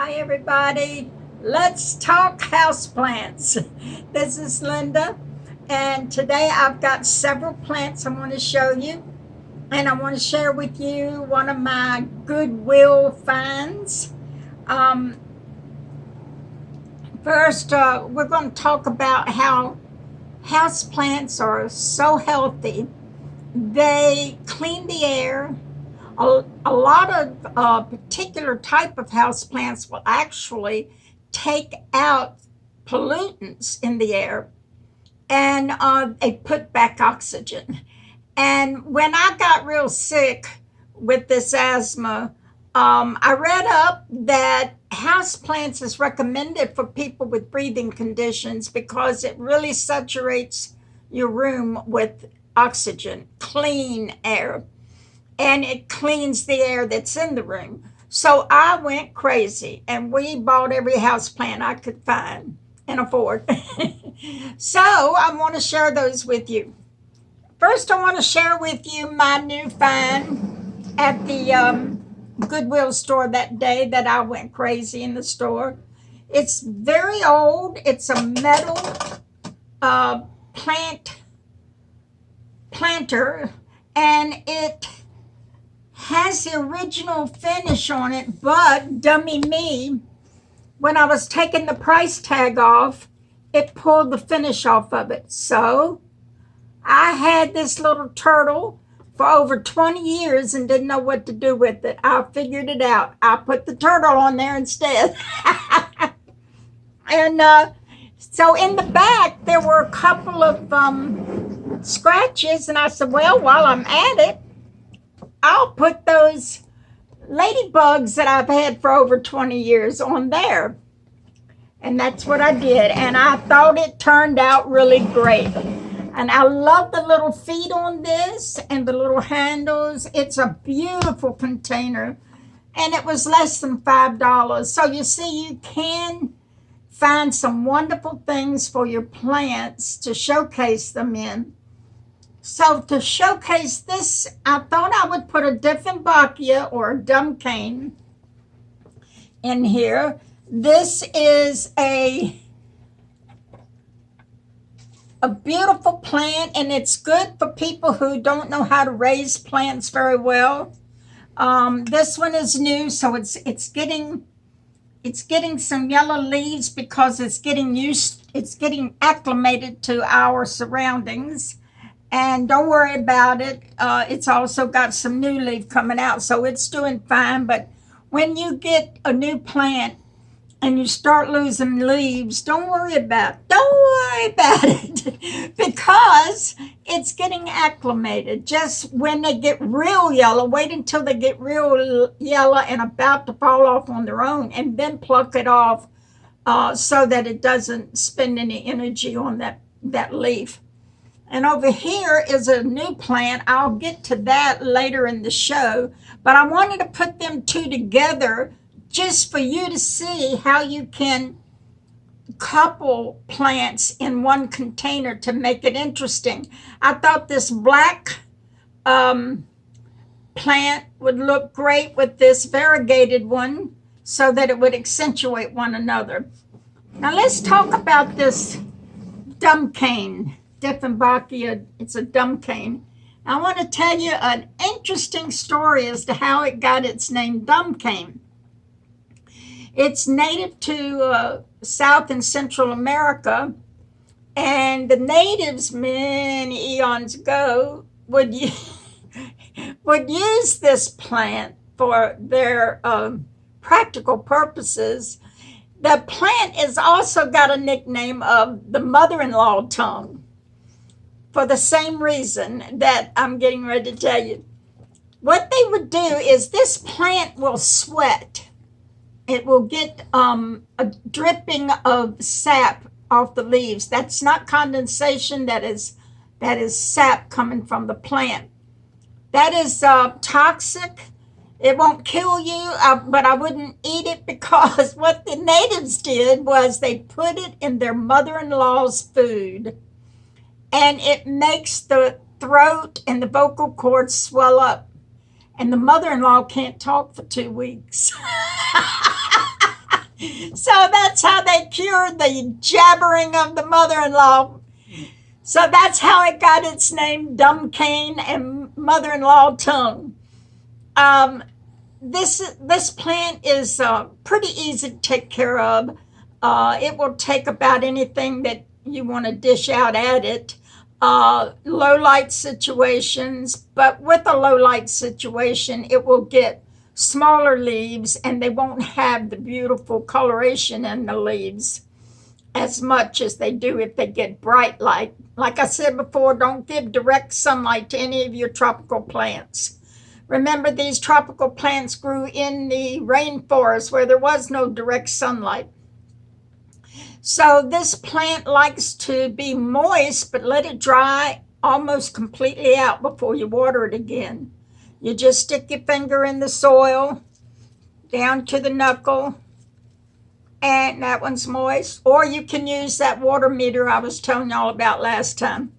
Hi, everybody. Let's talk houseplants. This is Linda, and today I've got several plants I want to show you, and I want to share with you one of my Goodwill finds. Um, First, we're going to talk about how houseplants are so healthy. They clean the air. A lot of particular type of houseplants will actually take out pollutants in the air, and they put back oxygen. And when I got real sick with this asthma, I read up that houseplants is recommended for people with breathing conditions because it really saturates your room with oxygen, clean air, and it cleans the air that's in the room. So I went crazy and we bought every house plant I could find and afford. So I want to share those with you. First, I want to share with you my new find at the Goodwill store that day that I went crazy in the store. It's very old. It's a metal uh, planter, and it has the original finish on it, but dummy me, when I was taking the price tag off, it pulled the finish off of it. So I had this little turtle for over 20 years and didn't know what to do with it. I figured it out. I put the turtle on there instead. And so in the back, there were a couple of scratches, and I said, well, while I'm at it, I'll put those ladybugs that I've had for over 20 years on there. And that's what I did. And I thought it turned out really great. And I love the little feet on this and the little handles. It's a beautiful container. And it was less than $5. So you see, you can find some wonderful things for your plants to showcase them in. So to showcase this, I thought I would put a Dieffenbachia or a dumb cane in here. This is a beautiful plant, and it's good for people who don't know how to raise plants very well. This one is new, so it's getting some yellow leaves because it's getting acclimated to our surroundings. And don't worry about it. It's also got some new leaf coming out, so it's doing fine. But when you get a new plant and you start losing leaves, don't worry about it because it's getting acclimated. Just when they get real yellow, wait until they get real yellow and about to fall off on their own, and then pluck it off so that it doesn't spend any energy on that leaf. And over here is a new plant. I'll get to that later in the show, but I wanted to put them two together just for you to see how you can couple plants in one container to make it interesting. I thought this black plant would look great with this variegated one so that it would accentuate one another. Now let's talk about this dumb cane. Dieffenbachia, it's a dumb cane. I want to tell you an interesting story as to how it got its name, dumb cane. It's native to South and Central America, and the natives many eons ago would use this plant for their practical purposes. The plant has also got a nickname of the mother-in-law tongue, for the same reason that I'm getting ready to tell you. What they would do is this plant will sweat. It will get a dripping of sap off the leaves. That's not condensation. That is sap coming from the plant. That is toxic. It won't kill you, but I wouldn't eat it because what the natives did was they put it in their mother-in-law's food. And it makes the throat and the vocal cords swell up. And the mother-in-law can't talk for 2 weeks. So that's how they cured the jabbering of the mother-in-law. So that's how it got its name, Dumb Cane and Mother-in-Law Tongue. This plant is pretty easy to take care of. It will take about anything that you want to dish out at it. Low light situations, but with a low light situation, it will get smaller leaves and they won't have the beautiful coloration in the leaves as much as they do if they get bright light. Like I said before, don't give direct sunlight to any of your tropical plants. Remember, these tropical plants grew in the rainforest where there was no direct sunlight. So this plant likes to be moist, but let it dry almost completely out before you water it again. You just stick your finger in the soil down to the knuckle, and that one's moist. Or you can use that water meter I was telling y'all about last time.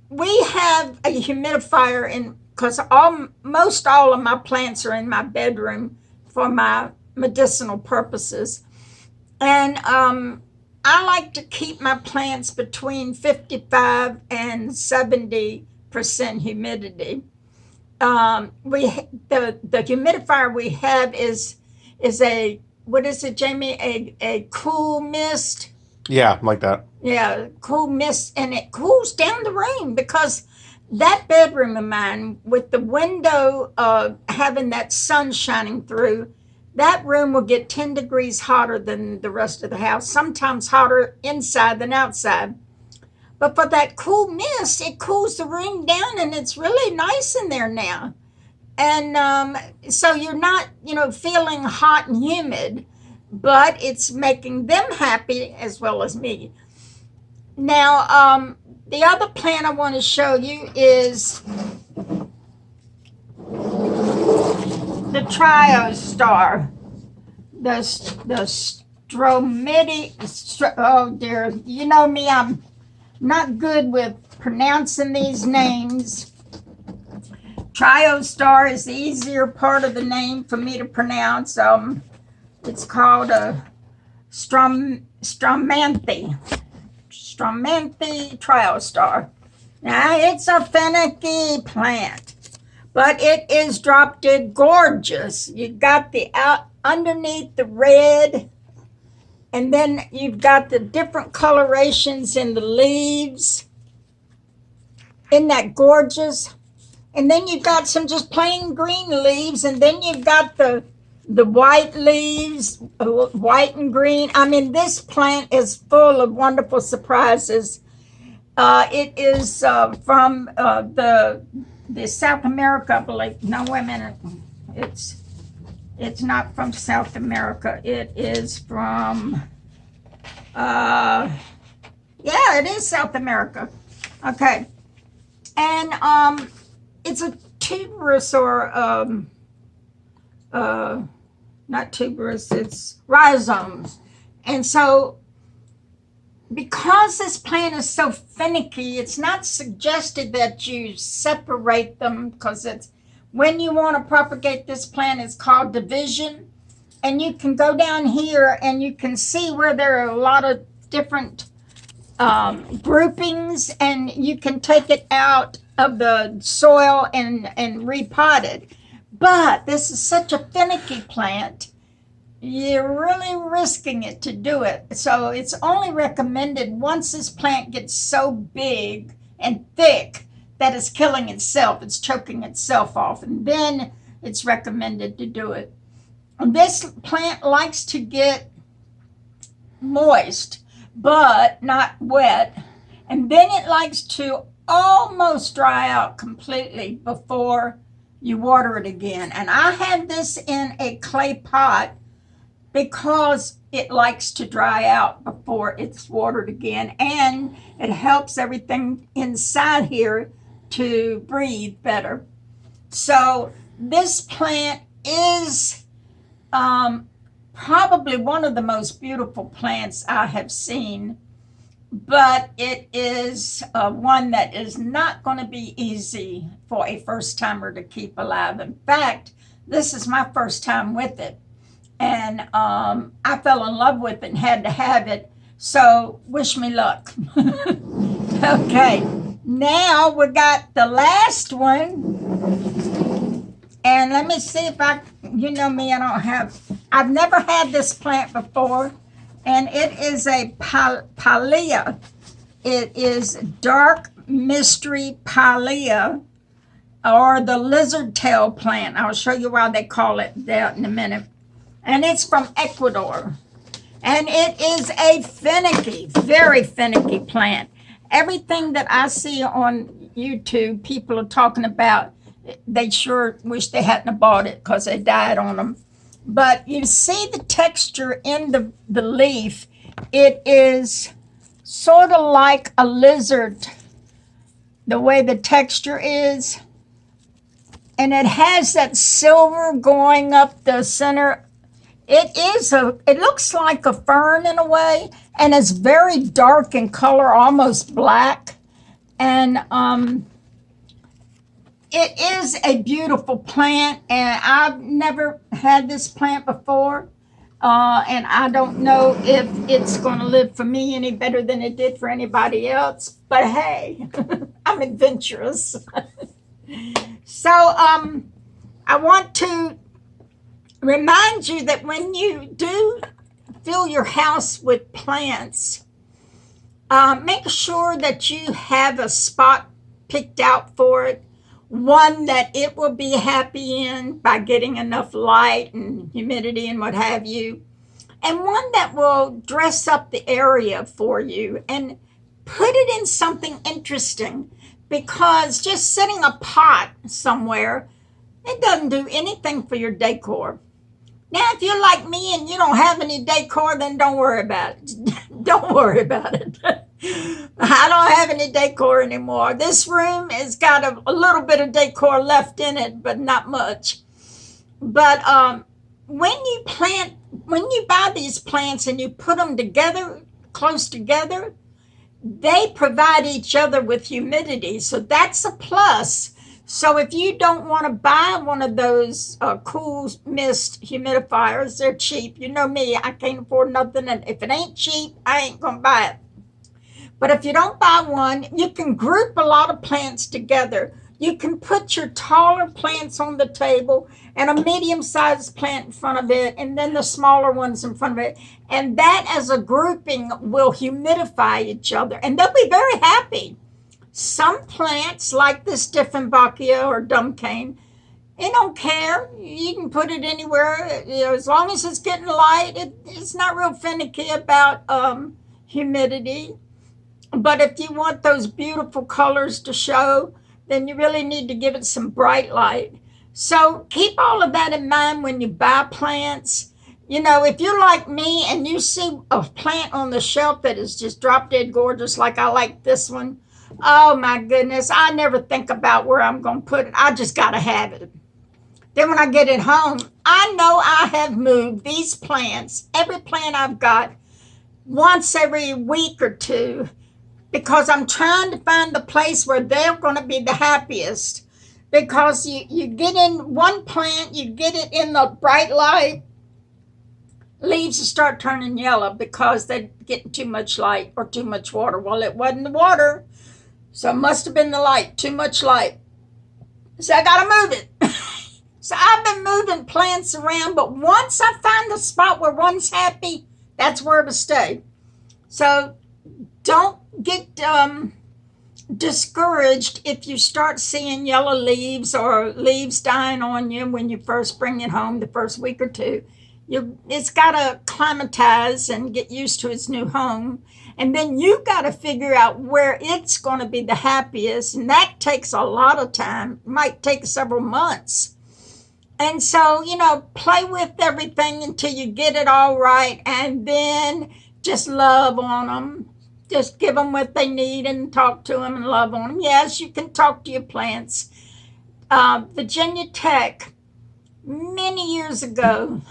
We have a humidifier in, because most all of my plants are in my bedroom for my medicinal purposes. And I like to keep my plants between 55 and 70% humidity. The humidifier we have is a, what is it, Jamie? A cool mist. Yeah, like that. Yeah, cool mist, and it cools down the room because that bedroom of mine, with the window having that sun shining through, that room will get 10 degrees hotter than the rest of the house, sometimes hotter inside than outside. But for that cool mist, it cools the room down, and it's really nice in there now. And so you're not, feeling hot and humid, but it's making them happy as well as me. Now, the other plant I want to show you is the Triostar, the oh dear, you know me, I'm not good with pronouncing these names. Triostar is the easier part of the name for me to pronounce. It's called a Stromanthe Triostar. Now, it's a finicky plant, but it is drop dead gorgeous. You got the underneath the red, and then you've got the different colorations in the leaves. Isn't that gorgeous? And then you've got some just plain green leaves, and then you've got the white leaves, white and green. I mean, this plant is full of wonderful surprises. It is from the South America, I believe. No, wait a minute. It's not from South America. It is from, yeah, it is South America. Okay. And it's a tuberous or, not tuberous, it's rhizomes. And so, because this plant is so finicky, it's not suggested that you separate them, because it's, when you want to propagate this plant, it's called division. And you can go down here and you can see where there are a lot of different groupings, and you can take it out of the soil and repot it. But this is such a finicky plant, you're really risking it to do it. So it's only recommended once this plant gets so big and thick that it's killing itself, it's choking itself off, and then it's recommended to do it. And this plant likes to get moist, but not wet. And then it likes to almost dry out completely before you water it again. And I have this in a clay pot because it likes to dry out before it's watered again, and it helps everything inside here to breathe better. So this plant is probably one of the most beautiful plants I have seen, but it is one that is not going to be easy for a first timer to keep alive. In fact, this is my first time with it. and I fell in love with it and had to have it. So wish me luck. Okay, now we got the last one, and let me see if you know me, I've never had this plant before, and it is a Pilea. It is dark mystery Pilea, or the lizard tail plant. I'll show you why they call it that in a minute. And it's from Ecuador. And it is a finicky, very finicky plant. Everything that I see on YouTube, people are talking about, they sure wish they hadn't bought it because they died on them. But you see the texture in the leaf. It is sort of like a lizard, the way the texture is. And it has that silver going up the center. It looks like a fern in a way, and it's very dark in color, almost black. And it is a beautiful plant, and I've never had this plant before. And I don't know if it's going to live for me any better than it did for anybody else. But hey, I'm adventurous. So I want to remind you that when you do fill your house with plants, make sure that you have a spot picked out for it, one that it will be happy in by getting enough light and humidity and what have you, and one that will dress up the area for you and put it in something interesting, because just setting a pot somewhere, it doesn't do anything for your decor. Now, if you're like me and you don't have any decor, then don't worry about it. Don't worry about it. I don't have any decor anymore. This room has got a little bit of decor left in it, but not much. But when you buy these plants and you put them together, close together, they provide each other with humidity. So that's a plus. So if you don't want to buy one of those cool mist humidifiers, they're cheap. You know me, I can't afford nothing. And if it ain't cheap, I ain't going to buy it. But if you don't buy one, you can group a lot of plants together. You can put your taller plants on the table and a medium-sized plant in front of it, and then the smaller ones in front of it. And that as a grouping will humidify each other, and they'll be very happy. Some plants, like this Dieffenbachia or Dumbcane, it don't care. You can put it anywhere, as long as it's getting light. It's not real finicky about humidity. But if you want those beautiful colors to show, then you really need to give it some bright light. So keep all of that in mind when you buy plants. If you're like me and you see a plant on the shelf that is just drop dead gorgeous, like I like this one, oh my goodness, I never think about where I'm going to put it. I just got to have it. Then when I get it home, I know I have moved these plants, every plant I've got, once every week or two, because I'm trying to find the place where they're going to be the happiest. Because you get in one plant, you get it in the bright light, leaves will start turning yellow because they're getting too much light or too much water. Well, it wasn't the water, so it must have been the light, too much light. So I got to move it. So I've been moving plants around, but once I find the spot where one's happy, that's where to stay. So don't get discouraged if you start seeing yellow leaves or leaves dying on you when you first bring it home the first week or two. It's got to climatize and get used to its new home. And then you got to figure out where it's going to be the happiest. And that takes a lot of time. It might take several months. And so, play with everything until you get it all right. And then just love on them. Just give them what they need and talk to them and love on them. Yes, you can talk to your plants. Virginia Tech, many years ago,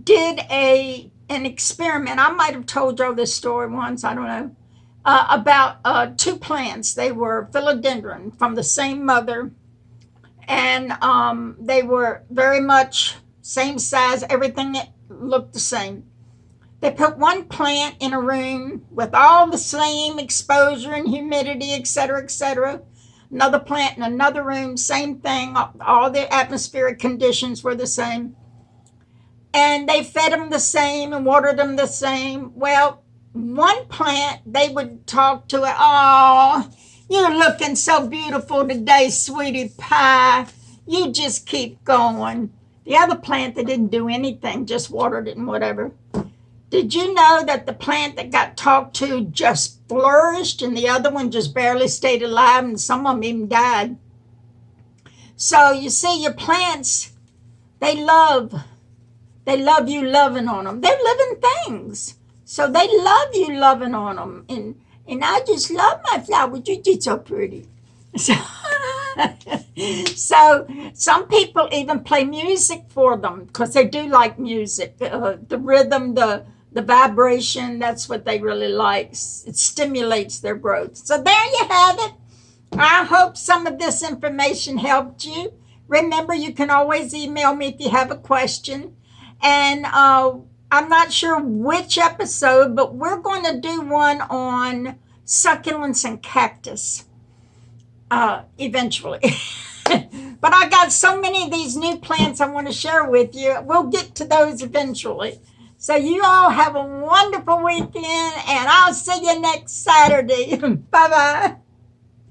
did an experiment. I might have told y'all this story once, I don't know, about two plants. They were philodendron from the same mother, and they were very much same size, everything looked the same. They put one plant in a room with all the same exposure and humidity, etc., etc. Another plant in another room, same thing. All the atmospheric conditions were the same. And they fed them the same and watered them the same. Well, one plant, they would talk to it, "Oh, you're looking so beautiful today, sweetie pie. You just keep going." The other plant, they didn't do anything, just watered it and whatever. Did you know that the plant that got talked to just flourished and the other one just barely stayed alive, and some of them even died? So you see, your plants, they love you loving on them. They're living things. So they love you loving on them. And I just love my flowers. You're just so pretty. So, so some people even play music for them because they do like music. The rhythm, the vibration, that's what they really like. It stimulates their growth. So there you have it. I hope some of this information helped you. Remember, you can always email me if you have a question. And I'm not sure which episode, but we're going to do one on succulents and cactus eventually. But I got so many of these new plants I want to share with you. We'll get to those eventually. So you all have a wonderful weekend, and I'll see you next Saturday. Bye-bye.